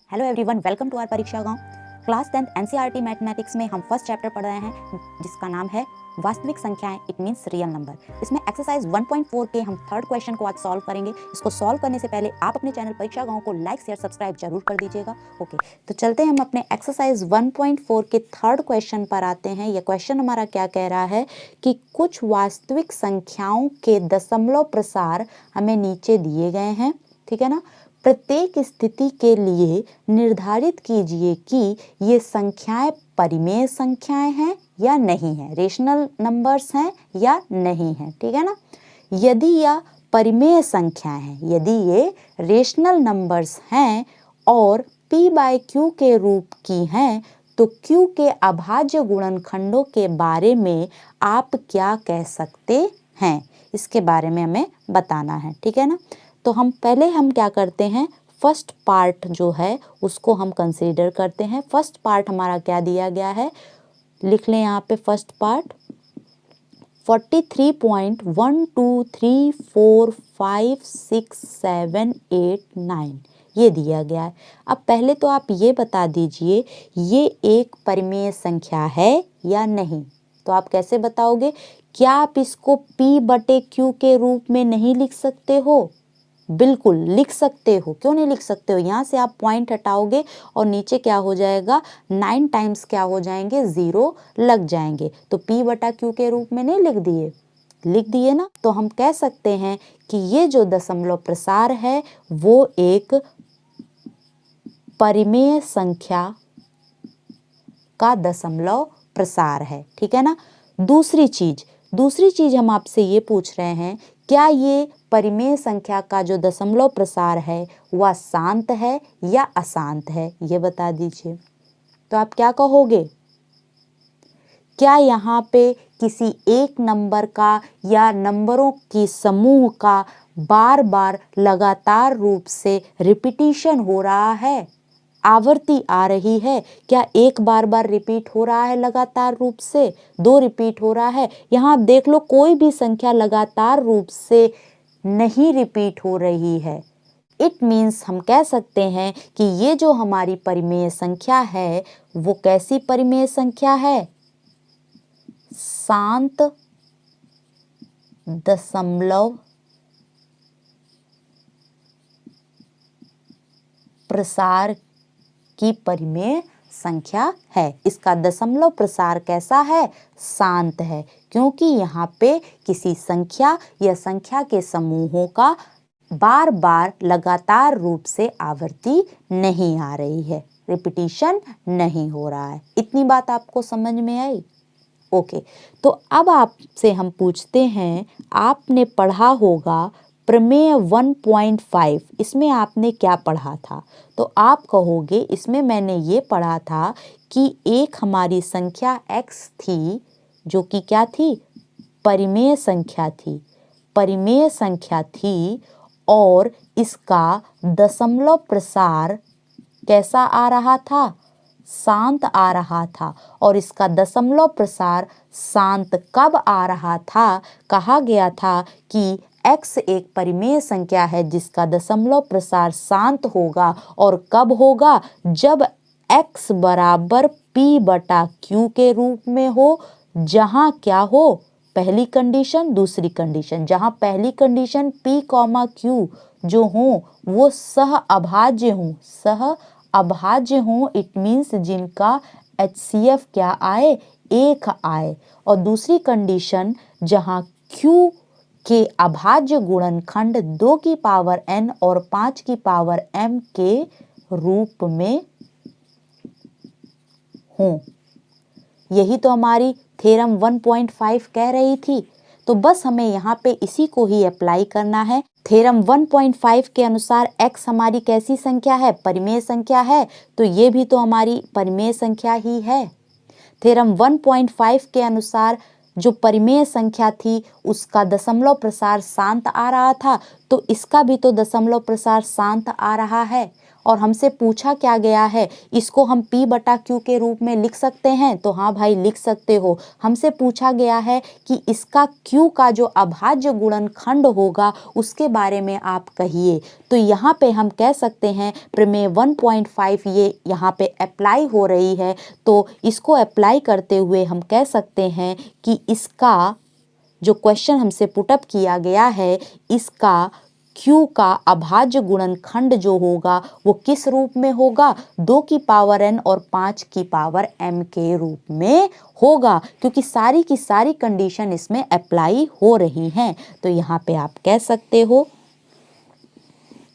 Hello everyone, welcome to our Pariksha Gaon. Class 10th NCERT mathematics में हम first chapter पढ़ रहे हैं जिसका नाम है वास्तविक संख्याएं, इट मींस रियल नंबर। इसमें एक्सरसाइज 1.4 के हम थर्ड क्वेश्चन को आज सॉल्व करेंगे। इसको सॉल्व करने से पहले आप अपने चैनल परीक्षा गांव को लाइक शेयर सब्सक्राइब जरूर कर दीजिएगा। ओके, तो चलते हैं हम अपने एक्सरसाइज 1.4 के थर्ड क्वेश्चन पर आते हैं। यह क्वेश्चन हमारा क्या कह रहा है कि कुछ वास्तविक संख्याओं के दशमलव प्रसार हमें नीचे दिए गए हैं, ठीक है ना। प्रत्येक स्थिति के लिए निर्धारित कीजिए कि ये संख्याएं परिमेय संख्याएं हैं या नहीं है, रेशनल नंबर्स हैं या नहीं है, ठीक है ना। यदि यह परिमेय संख्याएं हैं, यदि ये रेशनल नंबर्स हैं और p बाय q के रूप की हैं, तो q के अभाज्य गुणनखंडों के बारे में आप क्या कह सकते हैं, इसके बारे में हमें बताना है, ठीक है ना। तो हम क्या करते हैं, फर्स्ट पार्ट जो है उसको हम कंसीडर करते हैं। फर्स्ट पार्ट हमारा क्या दिया गया है, लिख लें यहाँ पे फर्स्ट पार्ट 43.123456789 ये दिया गया है। अब पहले तो आप ये बता दीजिए ये एक परिमेय संख्या है या नहीं। तो आप कैसे बताओगे, क्या आप इसको p बटे q के रूप में नहीं लिख सकते हो? बिल्कुल लिख सकते हो, क्यों नहीं लिख सकते हो। यहाँ से आप पॉइंट हटाओगे और नीचे क्या हो जाएगा, 9 टाइम्स क्या हो जाएंगे, 0 लग जाएंगे। तो p बटा q के रूप में नहीं लिख दिए ना। तो हम कह सकते हैं कि ये जो दशमलव प्रसार है वो एक परिमेय संख्या का दशमलव प्रसार है, ठीक है ना। दूसरी चीज हम आपसे ये पूछ रहे हैं, क्या ये परिमेय संख्या का जो दशमलव प्रसार है वह शांत है या अशांत है, ये बता दीजिए। तो आप क्या कहोगे, क्या यहाँ पे किसी एक नंबर का या नंबरों की समूह का बार बार लगातार रूप से रिपीटिशन हो रहा है, आवृत्ति आ रही है? क्या एक बार रिपीट हो रहा है लगातार रूप से, 2 रिपीट हो रहा है? यहाँ आप देख लो कोई भी संख्या लगातार रूप से नहीं रिपीट हो रही है। इट मीन्स हम कह सकते हैं कि ये जो हमारी परिमेय संख्या है वो कैसी परिमेय संख्या है, शांत दशमलव प्रसार की परिमेय संख्या है। इसका दशमलव प्रसार कैसा है, शांत है, क्योंकि यहाँ पे किसी संख्या या संख्या के समूहों का बार बार लगातार रूप से आवृत्ति नहीं आ रही है, रिपीटिशन नहीं हो रहा है। इतनी बात आपको समझ में आई? ओके, तो अब आपसे हम पूछते हैं, आपने पढ़ा होगा प्रमेय 1.5, इसमें आपने क्या पढ़ा था? तो आप कहोगे इसमें मैंने ये पढ़ा था कि एक हमारी संख्या x थी जो कि क्या थी, परिमेय संख्या थी और इसका दशमलव प्रसार कैसा आ रहा था, शांत आ रहा था। और इसका दशमलव प्रसार शांत कब आ रहा था, कहा गया था कि x एक परिमेय संख्या है जिसका दशमलव प्रसार शांत होगा। और कब होगा, जब x बराबर p बटा q के रूप में हो, जहां क्या हो, पहली कंडीशन, दूसरी कंडीशन, जहां पहली कंडीशन p, q जो हो वो सह अभाज्य हो, इट मीन्स जिनका HCF क्या आए, 1 आए। और दूसरी कंडीशन जहां q के अभाज्य गुणनखंड 2 की पावर n और 5 की पावर m के रूप में हो। यही तो हमारी थ्योरम 1.5 कह रही थी। तो बस हमें यहाँ पे इसी को ही अप्लाई करना है। थ्योरम 1.5 के अनुसार x हमारी कैसी संख्या है, परिमेय संख्या है, तो ये भी तो हमारी परिमेय संख्या ही है। थ्योरम 1.5 के अनुसार जो परिमेय संख्या थी उसका दशमलव प्रसार शांत आ रहा था, तो इसका भी तो दशमलव प्रसार शांत आ रहा है। और हमसे पूछा क्या गया है, इसको हम P बटा Q के रूप में लिख सकते हैं? तो हाँ भाई लिख सकते हो। हमसे पूछा गया है कि इसका Q का जो अभाज्य गुणनखंड होगा उसके बारे में आप कहिए। तो यहाँ पे हम कह सकते हैं प्रमेय 1.5 ये यहाँ पे अप्लाई हो रही है, तो इसको अप्लाई करते हुए हम कह सकते हैं कि इसका जो क्वेश्चन हमसे पुटअप किया गया है, इसका Q का अभाज्य गुणनखंड जो होगा वो किस रूप में होगा? 2 की पावर n और 5 की पावर m के रूप में होगा, क्योंकि सारी की सारी कंडीशन इसमें अप्लाई हो रही हैं। तो यहाँ पे आप कह सकते हो,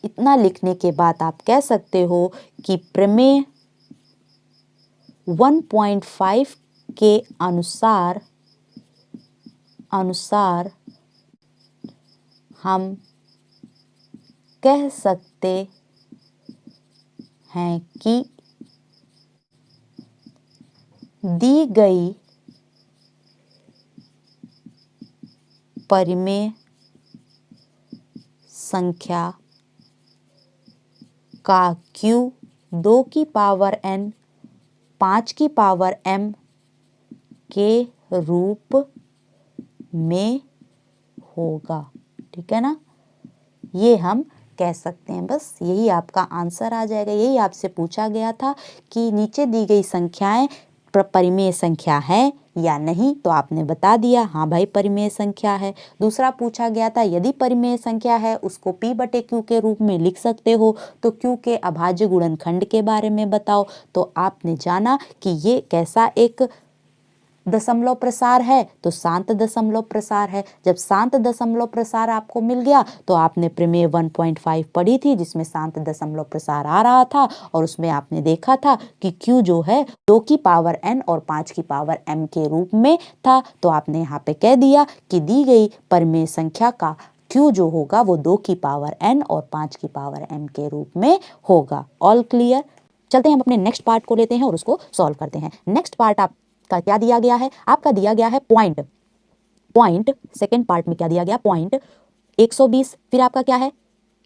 इतना लिखने के बाद आप कह सकते हो कि प्रमेय 1.5 के अनुसार हम कह सकते हैं कि दी गई परिमेय संख्या का Q 2 की पावर n 5 की पावर m के रूप में होगा। ठीक है ना, ये हम कह सकते हैं। बस यही आपका आंसर आ जाएगा। यही आपसे पूछा गया था कि नीचे दी गई संख्याएं परिमेय संख्या है या नहीं, तो आपने बता दिया हाँ भाई परिमेय संख्या है। दूसरा पूछा गया था यदि परिमेय संख्या है उसको P बटे Q के रूप में लिख सकते हो, तो Q के अभाज्य गुणनखंड के बारे में बताओ। तो आपने जाना कि ये कैसा एक दशमलव प्रसार है, तो शांत दशमलव प्रसार है। जब शांत दशमलव प्रसार आपको मिल गया तो आपने प्रमेय 1.5 पढ़ी थी जिसमें शांत दशमलव प्रसार आ रहा था, और उसमें आपने देखा था कि Q जो है 2 की पावर n और 5 की पावर m के रूप में था। तो आपने यहाँ पे कह दिया कि दी गई परिमेय संख्या का Q जो होगा वो 2 की पावर n और 5 की पावर m के रूप में होगा। All clear? चलते हैं हम अपने नेक्स्ट पार्ट को लेते हैं और उसको सॉल्व करते हैं। नेक्स्ट पार्ट आपका क्या दिया गया है? आपका दिया गया है पॉइंट सेकेंड पार्ट में क्या दिया गया? पॉइंट 120, फिर आपका क्या है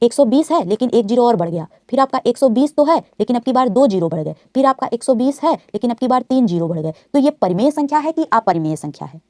120 है लेकिन एक जीरो और बढ़ गया, फिर आपका 120 तो है लेकिन अब की बार 2 जीरो बढ़ गए, फिर आपका 120 है लेकिन अब की बार 3 जीरो बढ़ गए। तो ये परिमेय संख्या है कि अपरिमेय संख्या है?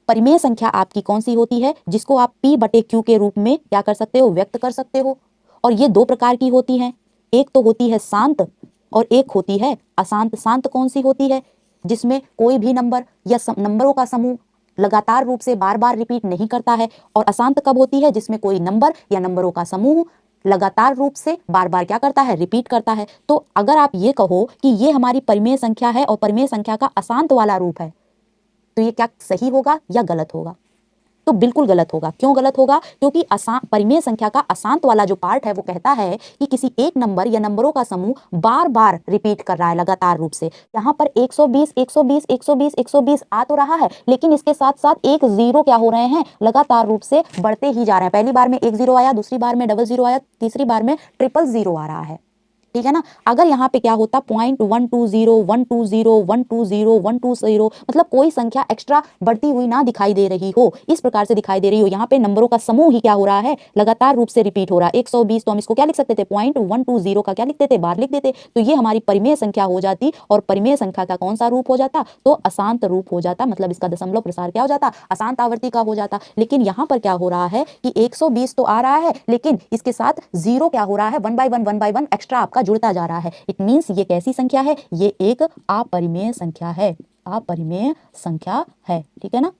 परिमेय संख्या आपकी कौन सी होती है जिसको आप P बटे Q के रूप में क्या कर सकते हो? व्यक्त कर सकते हो। और ये दो प्रकार की होती हैं, एक तो होती है शांत और एक होती है अशांत। शांत कौन सी होती है? जिसमें कोई भी नंबर या नंबरों का समूह लगातार रूप से बार बार रिपीट नहीं करता है। और अशांत कब होती है? जिसमें कोई नंबर या नंबरों का समूह लगातार रूप से बार बार क्या करता है? रिपीट करता है। तो अगर आप ये कहो कि ये हमारी परिमेय संख्या है और परिमेय संख्या का अशांत वाला रूप है, तो ये क्या सही होगा या गलत होगा? तो बिल्कुल गलत होगा। क्यों गलत होगा? क्योंकि परिमेय संख्या का अशांत वाला जो पार्ट है वो कहता है कि किसी एक नंबर या नंबरों का समूह बार बार रिपीट कर रहा है लगातार रूप से। यहाँ पर 120 120 120 120 आ तो रहा है, लेकिन इसके साथ साथ एक जीरो क्या हो रहे हैं? लगातार रूप से बढ़ते ही जा रहे हैं। पहली बार में एक जीरो आया, दूसरी बार में डबल जीरो आया, तीसरी बार में ट्रिपल जीरो आ रहा है। ठीक है ना? अगर यहाँ पे क्या होता 0.120 120 120 120, मतलब कोई संख्या एक्स्ट्रा बढ़ती हुई ना दिखाई दे रही हो, इस प्रकार से दिखाई दे रही हो, यहाँ पे नंबरों का समूह ही क्या हो रहा है? लगातार रूप से रिपीट हो रहा है। 120 तो हम इसको क्या लिख सकते थे? 0.120 का क्या लिखते थे? बार लिख देते। तो ये हमारी परिमेय संख्या हो जाती, और परिमेय संख्या का कौन सा रूप हो जाता? तो अशांत रूप हो जाता। मतलब इसका दशमलव प्रसार क्या हो जाता? अशांत आवृत्ति का हो जाता। लेकिन यहाँ पर क्या हो रहा है कि 120 तो आ रहा है, लेकिन इसके साथ जीरो क्या हो रहा है? 1 by 1 एक्स्ट्रा आपका जुड़ता जा रहा है। इट मीन्स ये कैसी संख्या है? ये एक अपरिमेय संख्या है। अपरिमेय संख्या है। ठीक है ना?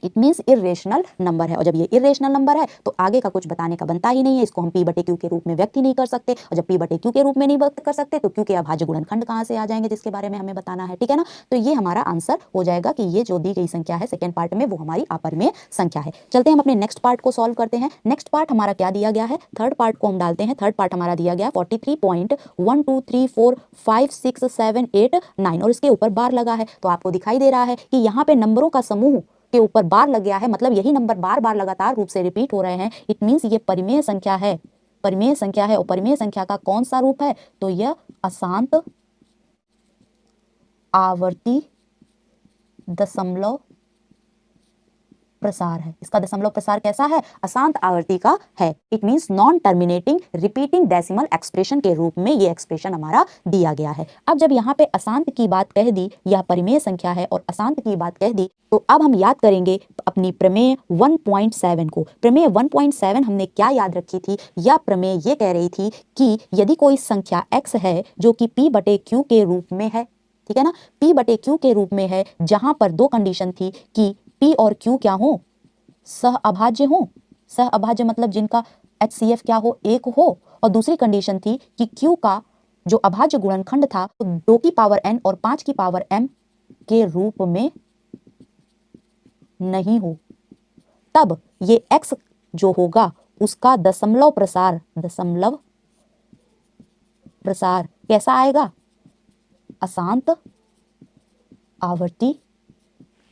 इट मीन्स इरेशनल नंबर है। और जब ये इरेशनल नंबर है तो आगे का कुछ बताने का बनता ही नहीं है। इसको हम P बटे Q के रूप में व्यक्त ही नहीं कर सकते, और जब P बटे Q के रूप में नहीं व्यक्त कर सकते तो Q के अभाज्य गुणनखंड कहाँ से आ जाएंगे जिसके बारे में हमें बताना है। ठीक है ना? तो ये हमारा आंसर हो जाएगा कि ये जो दी गई संख्या है सेकेंड पार्ट में वो हमारी अपरिमेय संख्या है। चलते हैं हम अपने नेक्स्ट पार्ट को सॉल्व करते हैं। नेक्स्ट पार्ट हमारा क्या दिया गया है? थर्ड पार्ट को हम डालते हैं। थर्ड पार्ट हमारा दिया गया 43.123456789 और इसके ऊपर बार लगा है। तो आपको दिखाई दे रहा है कि यहाँ पे नंबरों का समूह के ऊपर बार लग गया है, मतलब यही नंबर बार बार लगातार रूप से रिपीट हो रहे हैं। इट मीन्स ये परिमेय संख्या है। परिमेय संख्या है, और परिमेय संख्या का कौन सा रूप है? तो यह अशांत आवर्ती दशमलव प्रसार है। इसका दशमलव प्रसार कैसा है? अशांत आवर्ती का है। It means non terminating repeating decimal expression के रूप में ये एक्सप्रेशन हमारा दिया गया है। अब जब यहाँ पे अशांत की बात कह दी, यह परिमेय संख्या है और अशांत की बात कह दी, तो अब हम याद करेंगे अपनी प्रमेय 1.7 को। प्रमेय 1.7 हमने क्या याद रखी थी? यह प्रमेय ये कह रही थी कि यदि कोई संख्या x है जो कि p/q के रूप में है, ठीक है ना, p/q के रूप में है, जहां पर दो कंडीशन थी कि p और q क्या हो? सह अभाज्य हो। सह अभाज्य मतलब जिनका HCF क्या हो? 1 हो। और दूसरी कंडीशन थी कि q का जो अभाज्य गुणनखंड था वो 2 की पावर n और 5 की पावर m के रूप में नहीं हो। तब ये x जो होगा उसका दशमलव प्रसार कैसा आएगा? अशांत आवर्ती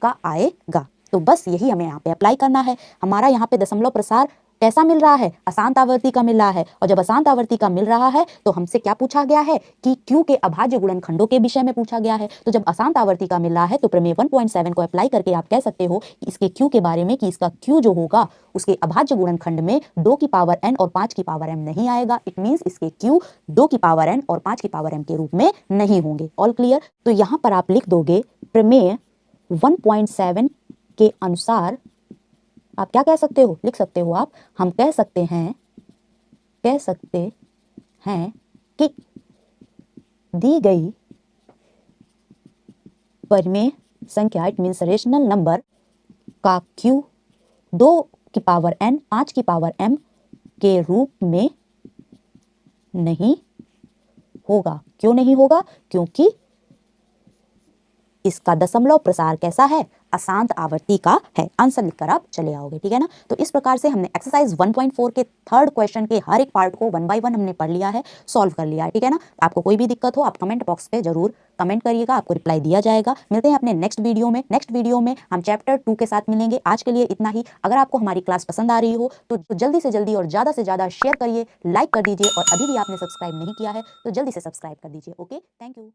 का आएगा। तो बस यही हमें यहाँ पे अप्लाई करना है। हमारा यहाँ पे दशमलव प्रसार कैसा मिल रहा है? अशांत आवर्ती का मिल रहा है। और जब अशांत आवर्ती का मिल रहा है तो हमसे क्या पूछा गया है कि Q के अभाज्य गुणनखंडों के विषय में पूछा गया है। तो जब अशांत आवर्ती का मिल रहा है तो प्रमेय 1.7 को अप्लाई करके आप कह सकते हो कि इसके Q के बारे में कि इसका Q जो होगा उसके अभाज्य गुणनखंड में 2 की पावर n और 5 की पावर m नहीं आएगा। इट मीन्स इसके Q 2 की पावर n और 5 की पावर m के रूप में नहीं होंगे। All clear? तो यहाँ पर आप लिख दोगे प्रमेय 1.7 के अनुसार आप क्या कह सकते हो? लिख सकते हो आप, हम कह सकते हैं कि दी गई परिमेय संख्या, इट मीन्स रेशनल नंबर का Q 2 की पावर n 5 की पावर m के रूप में नहीं होगा। क्यों नहीं होगा? क्योंकि इसका दशमलव प्रसार कैसा है? अशांत आवर्ती का है। आंसर लिखकर आप चले आओगे, ठीक है ना। तो इस प्रकार से हमने एक्सरसाइज 1.4 के थर्ड क्वेश्चन के हर एक पार्ट को 1 बाय 1 हमने पढ़ लिया है, सॉल्व कर लिया है, ठीक है ना। आपको कोई भी दिक्कत हो आप कमेंट बॉक्स पे जरूर कमेंट करिएगा, आपको रिप्लाई दिया जाएगा। मिलते हैं अपने नेक्स्ट वीडियो में। नेक्स्ट वीडियो में हम चैप्टर 2 के साथ मिलेंगे। आज के लिए इतना ही। अगर आपको हमारी क्लास पसंद आ रही हो तो जल्दी से जल्दी और ज़्यादा से ज़्यादा शेयर करिए, लाइक कर दीजिए और अभी भी आपने सब्सक्राइब नहीं किया है तो जल्दी से सब्सक्राइब कर दीजिए। Okay, thank you.